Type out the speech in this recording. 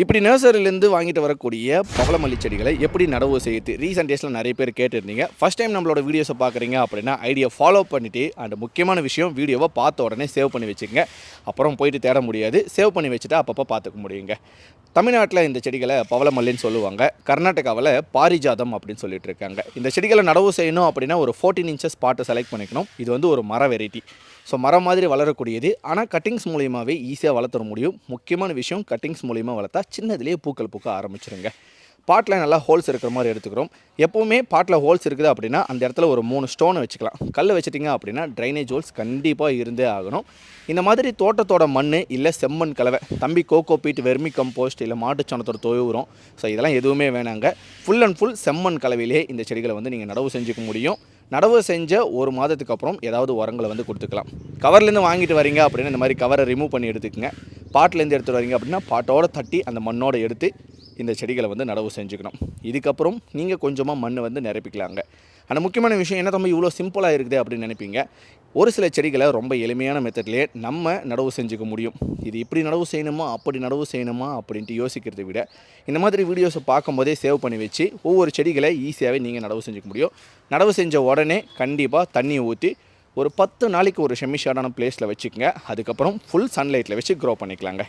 இப்படி நர்சரியிலேருந்து வாங்கிட்டு வரக்கூடிய பவளமல்லி செடிகளை எப்படி நடவு செய்யுது ரீசெண்ட் டேஸில் நிறைய பேர் கேட்டிருந்தீங்க. ஃபஸ்ட் டைம் நம்மளோட வீடியோஸை பார்க்குறீங்க அப்படின்னா ஐடியா ஃபாலோ பண்ணிவிட்டு அண்ட் முக்கியமான விஷயம் வீடியோவை பார்த்த உடனே சேவ் பண்ணி வச்சுக்கோங்க. அப்புறம் போயிட்டு தேட முடியாது, சேவ் பண்ணி வச்சுட்டு அப்பப்போ பார்த்துக்க முடியுங்க. தமிழ்நாட்டில் இந்த செடிகளை பவளமல்லின்னு சொல்லுவாங்க, கர்நாடகாவில் பாரிஜாதம் அப்படின்னு சொல்லிட்டு இருக்காங்க. இந்த செடிகளை நடவு செய்யணும் அப்படின்னா ஒரு 14 இன்ச்சஸ் பாட்டை செலக்ட் பண்ணிக்கணும். இது வந்து ஒரு மர வெரைட்டி. ஸோ மரம் மாதிரி வளரக்கூடியது, ஆனால் கட்டிங்ஸ் மூலியமாகவே ஈஸியாக வளர்த்துற முடியும். முக்கியமான விஷயம், கட்டிங்ஸ் மூலிமா வளர்த்தா சின்னதுலேயே பூக்கள் பூக்க ஆரம்பிச்சிருங்க. பாட்டில் நல்லா ஹோல்ஸ் இருக்கிற மாதிரி எடுத்துக்கிறோம். எப்போவுமே பாட்டில் ஹோல்ஸ் இருக்குது அப்படின்னா அந்த இடத்துல ஒரு 3 ஸ்டோனை வச்சுக்கலாம். கல் வச்சுட்டிங்க அப்படின்னா ட்ரைனேஜ் ஹோல்ஸ் கண்டிப்பாக இருந்தே ஆகணும். இந்த மாதிரி தோட்டத்தோட மண் இல்லை செம்மண் கலவை, தம்பி கோகோ பீட், வெர்மி கம்போஸ்ட் இல்லை மாட்டுச்சாணத்தோட தொழுவுரம், ஸோ இதெல்லாம் எதுவுமே வேணாங்க. ஃபுல் அண்ட் ஃபுல் செம்மண் கலவையிலே இந்த செடிகளை வந்து நீங்கள் நடவு செஞ்சுக்க முடியும். நடவு செஞ்ச ஒரு மாதத்துக்கு அப்புறம் ஏதாவது உரங்களை வந்து கொடுத்துக்கலாம். கவர்லேருந்து வாங்கிட்டு வரீங்க அப்படின்னா இந்த மாதிரி கவரை ரிமூவ் பண்ணி எடுத்துக்கங்க. பாட்டிலேருந்து எடுத்துகிட்டு வரீங்க அப்படின்னா பாட்டோடு தட்டி அந்த மண்ணோடு எடுத்து இந்த செடிகளை வந்து நடவு செஞ்சுக்கணும். இதுக்கப்புறம் நீங்கள் கொஞ்சமாக மண் வந்து நிரப்பிக்கலாங்க. ஆனால் முக்கியமான விஷயம் என்ன தம்பி இவ்வளோ சிம்பிளாக இருக்குது அப்படின்னு நினைப்பீங்க. ஒரு சில செடிகளை ரொம்ப எளிமையான மெத்தட்லேயே நம்ம நடவு செஞ்சுக்க முடியும். இது இப்படி நடவு செய்யணுமா அப்படி நடவு செய்யணுமா அப்படின்ட்டு யோசிக்கிறதை விட இந்த மாதிரி வீடியோஸை பார்க்கும்போதே சேவ் பண்ணி வச்சு ஒவ்வொரு செடிகளை ஈஸியாகவே நீங்கள் நடவு செஞ்சுக்க முடியும். நடவு செஞ்ச உடனே கண்டிப்பாக தண்ணியை ஊற்றி ஒரு 10 நாளைக்கு ஒரு செமி ஷேடான பிளேஸில் வச்சுக்கோங்க. அதுக்கப்புறம் ஃபுல் சன்லைட்டில் வச்சு க்ரோ பண்ணிக்கலாங்க.